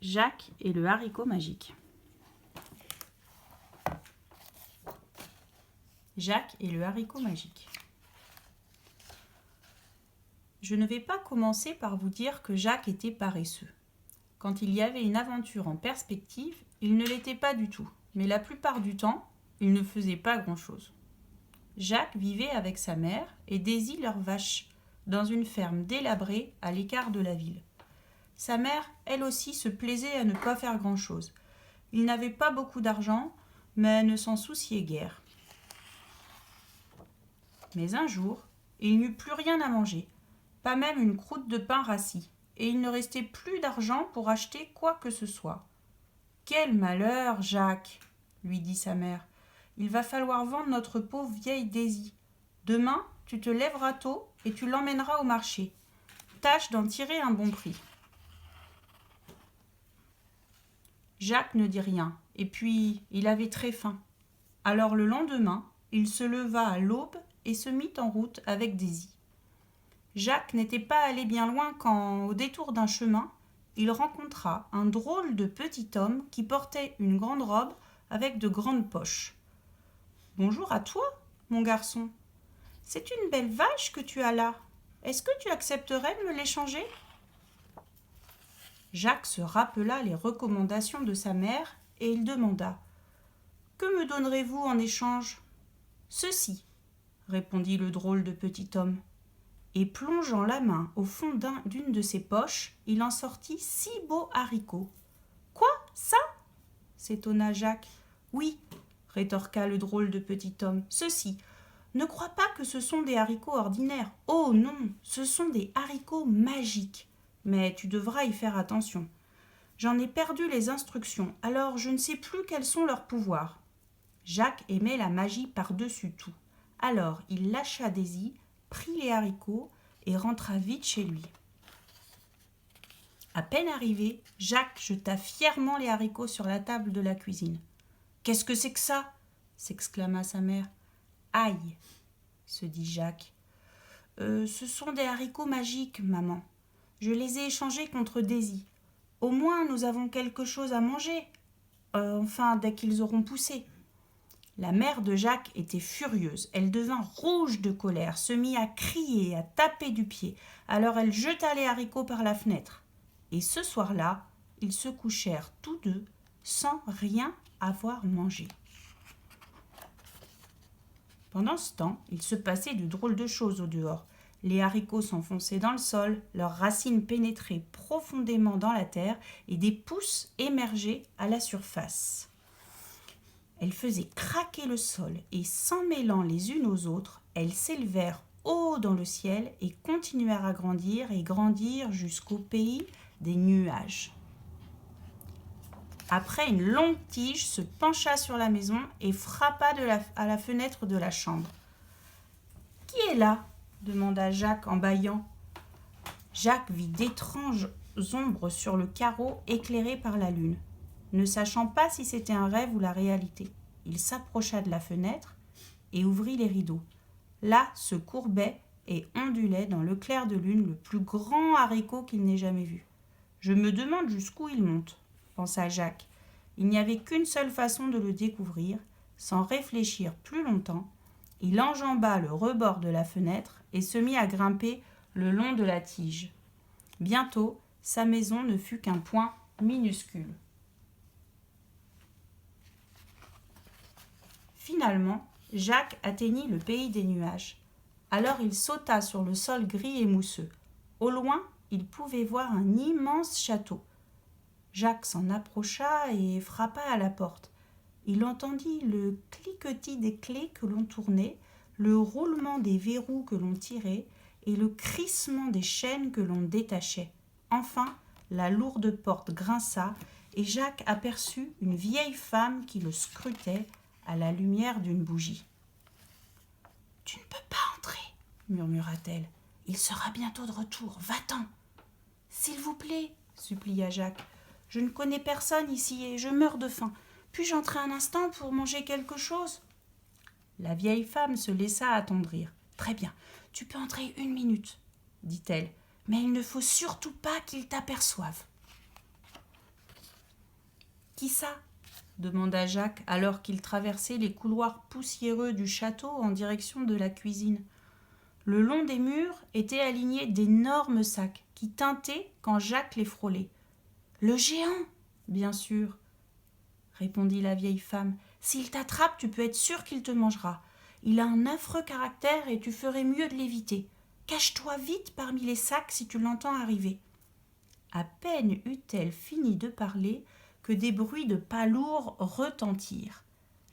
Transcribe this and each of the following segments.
Jacques et le haricot magique. Jacques et le haricot magique. Je ne vais pas commencer par vous dire que Jacques était paresseux. Quand il y avait une aventure en perspective, il ne l'était pas du tout, mais la plupart du temps, il ne faisait pas grand-chose. Jacques vivait avec sa mère et Daisy leur vache, dans une ferme délabrée à l'écart de la ville. Sa mère, elle aussi, se plaisait à ne pas faire grand-chose. Il n'avait pas beaucoup d'argent, mais ne s'en souciait guère. Mais un jour, il n'eut plus rien à manger, pas même une croûte de pain rassis, et il ne restait plus d'argent pour acheter quoi que ce soit. « Quel malheur, Jacques !» lui dit sa mère. « Il va falloir vendre notre pauvre vieille Daisy. Demain, tu te lèveras tôt et tu l'emmèneras au marché. Tâche d'en tirer un bon prix. » Jacques ne dit rien, et puis il avait très faim. Alors le lendemain, il se leva à l'aube et se mit en route avec Daisy. Jacques n'était pas allé bien loin quand, au détour d'un chemin, il rencontra un drôle de petit homme qui portait une grande robe avec de grandes poches. « Bonjour à toi, mon garçon. C'est une belle vache que tu as là. Est-ce que tu accepterais de me l'échanger ?» Jacques se rappela les recommandations de sa mère et il demanda « Que me donnerez-vous en échange ?»« Ceci, » répondit le drôle de petit homme. Et plongeant la main au fond d'une de ses poches, il en sortit 6 beaux haricots. « Quoi, ça ?» s'étonna Jacques. « Oui, » rétorqua le drôle de petit homme, « ceci. Ne crois pas que ce sont des haricots ordinaires. Oh non, ce sont des haricots magiques. Mais tu devras y faire attention. J'en ai perdu les instructions, alors je ne sais plus quels sont leurs pouvoirs. » Jacques aimait la magie par-dessus tout. Alors il lâcha Daisy, prit les haricots et rentra vite chez lui. À peine arrivé, Jacques jeta fièrement les haricots sur la table de la cuisine. « Qu'est-ce que c'est que ça ?» s'exclama sa mère. « Aïe !» se dit Jacques. Ce sont des haricots magiques, maman. Je les ai échangés contre Daisy. Au moins, nous avons quelque chose à manger. Enfin, dès qu'ils auront poussé. » La mère de Jacques était furieuse. Elle devint rouge de colère, se mit à crier, à taper du pied. Alors elle jeta les haricots par la fenêtre. Et ce soir-là, ils se couchèrent tous deux sans rien avoir mangé. Pendant ce temps, il se passait de drôles de choses au dehors. Les haricots s'enfonçaient dans le sol, leurs racines pénétraient profondément dans la terre et des pousses émergeaient à la surface. Elles faisaient craquer le sol et, s'en mêlant les unes aux autres, elles s'élevèrent haut dans le ciel et continuèrent à grandir et grandir jusqu'au pays des nuages. Après, une longue tige se pencha sur la maison et frappa à la fenêtre de la chambre. « Qui est là ?» demanda Jacques en bâillant. Jacques vit d'étranges ombres sur le carreau éclairé par la lune. Ne sachant pas si c'était un rêve ou la réalité, il s'approcha de la fenêtre et ouvrit les rideaux. Là se courbait et ondulait dans le clair de lune le plus grand haricot qu'il n'ait jamais vu. « Je me demande jusqu'où il monte, » pensa Jacques. Il n'y avait qu'une seule façon de le découvrir. Sans réfléchir plus longtemps, il enjamba le rebord de la fenêtre et se mit à grimper le long de la tige. Bientôt, sa maison ne fut qu'un point minuscule. Finalement, Jacques atteignit le pays des nuages. Alors il sauta sur le sol gris et mousseux. Au loin, il pouvait voir un immense château. Jacques s'en approcha et frappa à la porte. Il entendit le cliquetis des clés que l'on tournait, le roulement des verrous que l'on tirait et le crissement des chaînes que l'on détachait. Enfin, la lourde porte grinça et Jacques aperçut une vieille femme qui le scrutait à la lumière d'une bougie. « Tu ne peux pas entrer, » murmura-t-elle. « Il sera bientôt de retour. Va-t'en. »« S'il vous plaît, » supplia Jacques. « Je ne connais personne ici et je meurs de faim. Puis-je entrer un instant pour manger quelque chose ?» La vieille femme se laissa attendrir. « Très bien, tu peux entrer 1 minute, » dit-elle. « Mais il ne faut surtout pas qu'il t'aperçoive. » Qui ça ? Demanda Jacques alors qu'il traversait les couloirs poussiéreux du château en direction de la cuisine. Le long des murs étaient alignés d'énormes sacs qui tintaient quand Jacques les frôlait. « Le géant, bien sûr, » répondit la vieille femme. « S'il t'attrape, tu peux être sûr qu'il te mangera. Il a un affreux caractère et tu ferais mieux de l'éviter. Cache-toi vite parmi les sacs si tu l'entends arriver. » À peine eut-elle fini de parler que des bruits de pas lourds retentirent.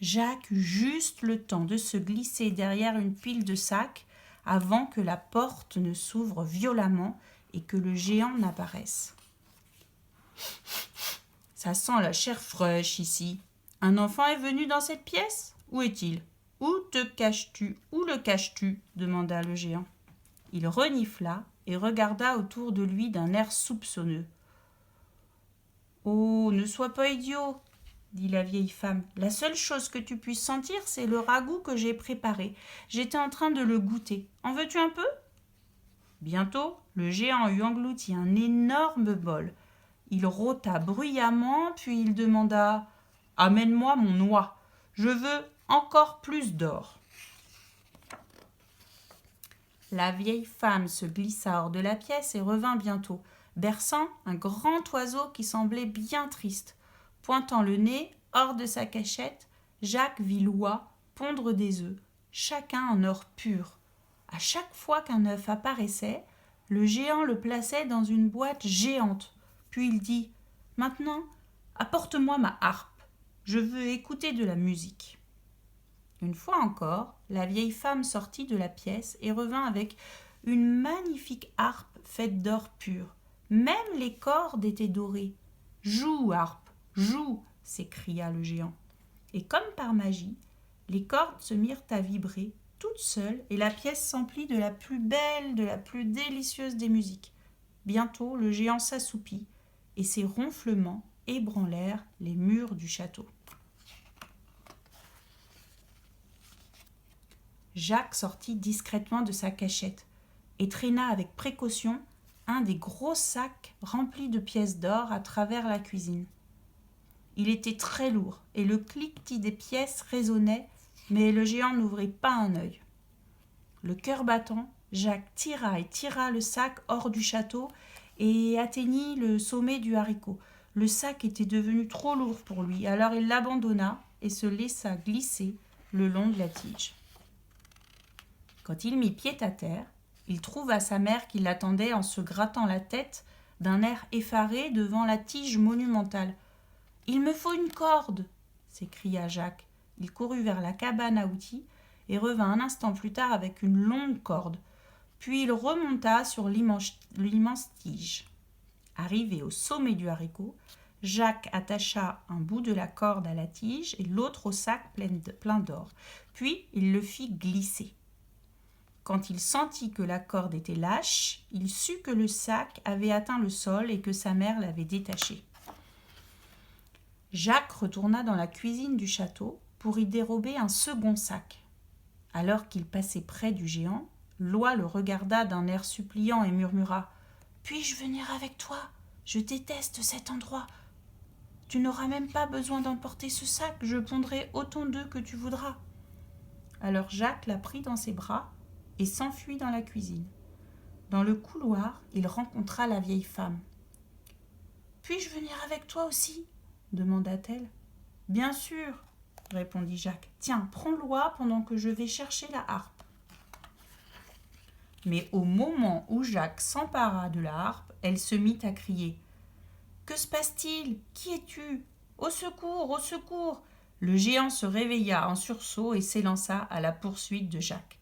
Jacques eut juste le temps de se glisser derrière une pile de sacs avant que la porte ne s'ouvre violemment et que le géant n'apparaisse. « Ça sent la chair fraîche ici. Un enfant est venu dans cette pièce ? Où est-il ? Où te caches-tu ? Où le caches-tu ? Demanda le géant. Il renifla et regarda autour de lui d'un air soupçonneux. « Oh, ne sois pas idiot, dit la vieille femme. La seule chose que tu puisses sentir, c'est le ragoût que j'ai préparé. J'étais en train de le goûter. En veux-tu un peu ? » Bientôt, le géant eut englouti un énorme bol. Il rôta bruyamment, puis il demanda « Amène-moi mon noix. Je veux encore plus d'or. » La vieille femme se glissa hors de la pièce et revint bientôt, berçant un grand oiseau qui semblait bien triste. Pointant le nez hors de sa cachette, Jacques vit l'oie pondre des œufs, chacun en or pur. À chaque fois qu'un œuf apparaissait, le géant le plaçait dans une boîte géante. Puis il dit « Maintenant, apporte-moi ma harpe. Je veux écouter de la musique. » Une fois encore, la vieille femme sortit de la pièce et revint avec une magnifique harpe faite d'or pur. Même les cordes étaient dorées. « Joue, harpe, joue !» s'écria le géant. Et comme par magie, les cordes se mirent à vibrer toutes seules et la pièce s'emplit de la plus belle, de la plus délicieuse des musiques. Bientôt, le géant s'assoupit et ses ronflements ébranlèrent les murs du château. Jacques sortit discrètement de sa cachette et traîna avec précaution un des gros sacs remplis de pièces d'or à travers la cuisine. Il était très lourd et le cliquetis des pièces résonnait, mais le géant n'ouvrit pas un œil. Le cœur battant, Jacques tira et tira le sac hors du château et atteignit le sommet du haricot. Le sac était devenu trop lourd pour lui, alors il l'abandonna et se laissa glisser le long de la tige. Quand il mit pied à terre, il trouva sa mère qui l'attendait en se grattant la tête d'un air effaré devant la tige monumentale. « Il me faut une corde !» s'écria Jacques. Il courut vers la cabane à outils et revint un instant plus tard avec une longue corde. Puis il remonta sur l'immense tige. Arrivé au sommet du haricot, Jacques attacha un bout de la corde à la tige et l'autre au sac plein d'or. Puis il le fit glisser. Quand il sentit que la corde était lâche, il sut que le sac avait atteint le sol et que sa mère l'avait détaché. Jacques retourna dans la cuisine du château pour y dérober un second sac. Alors qu'il passait près du géant, l'oie le regarda d'un air suppliant et murmura « Puis-je venir avec toi ? Je déteste cet endroit. Tu n'auras même pas besoin d'emporter ce sac, je pondrai autant d'œufs que tu voudras. » Alors Jacques la prit dans ses bras et s'enfuit dans la cuisine. Dans le couloir, il rencontra la vieille femme. « Puis-je venir avec toi aussi ?» demanda-t-elle. « Bien sûr, » répondit Jacques. « Tiens, prends l'oie pendant que je vais chercher la harpe. » Mais au moment où Jacques s'empara de la harpe, elle se mit à crier. « Que se passe-t-il ? Qui es-tu ? Au secours, au secours !» Le géant se réveilla en sursaut et s'élança à la poursuite de Jacques.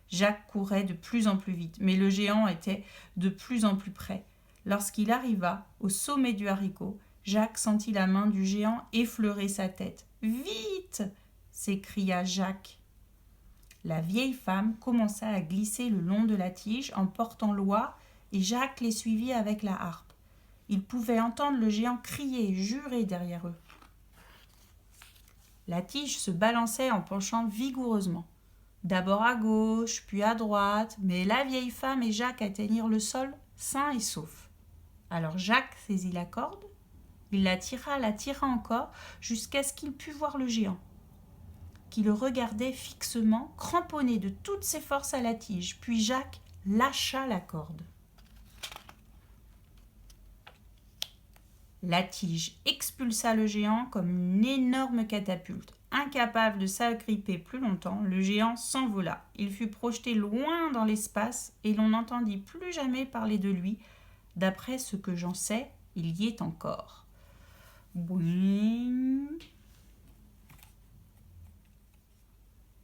Jacques courait de plus en plus vite, mais le géant était de plus en plus près. Lorsqu'il arriva au sommet du haricot, Jacques sentit la main du géant effleurer sa tête. « Vite !» s'écria Jacques. La vieille femme commença à glisser le long de la tige en portant l'oie et Jacques les suivit avec la harpe. Ils pouvaient entendre le géant crier et jurer derrière eux. La tige se balançait en penchant vigoureusement. D'abord à gauche, puis à droite, mais la vieille femme et Jacques atteignirent le sol sains et saufs. Alors Jacques saisit la corde Il la tira encore, jusqu'à ce qu'il pût voir le géant, qui le regardait fixement, cramponné de toutes ses forces à la tige. Puis Jacques lâcha la corde. La tige expulsa le géant comme une énorme catapulte. Incapable de s'agripper plus longtemps, le géant s'envola. Il fut projeté loin dans l'espace et l'on n'entendit plus jamais parler de lui. D'après ce que j'en sais, il y est encore. Boing.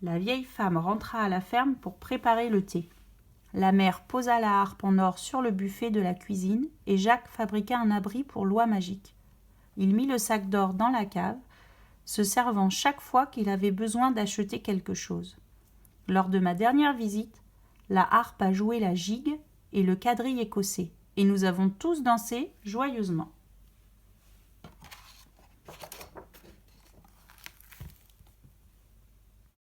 La vieille femme rentra à la ferme pour préparer le thé. La mère posa la harpe en or sur le buffet de la cuisine et Jacques fabriqua un abri pour l'oie magique. Il mit le sac d'or dans la cave, se servant chaque fois qu'il avait besoin d'acheter quelque chose. Lors de ma dernière visite, la harpe a joué la gigue et le quadrille écossais, et nous avons tous dansé joyeusement.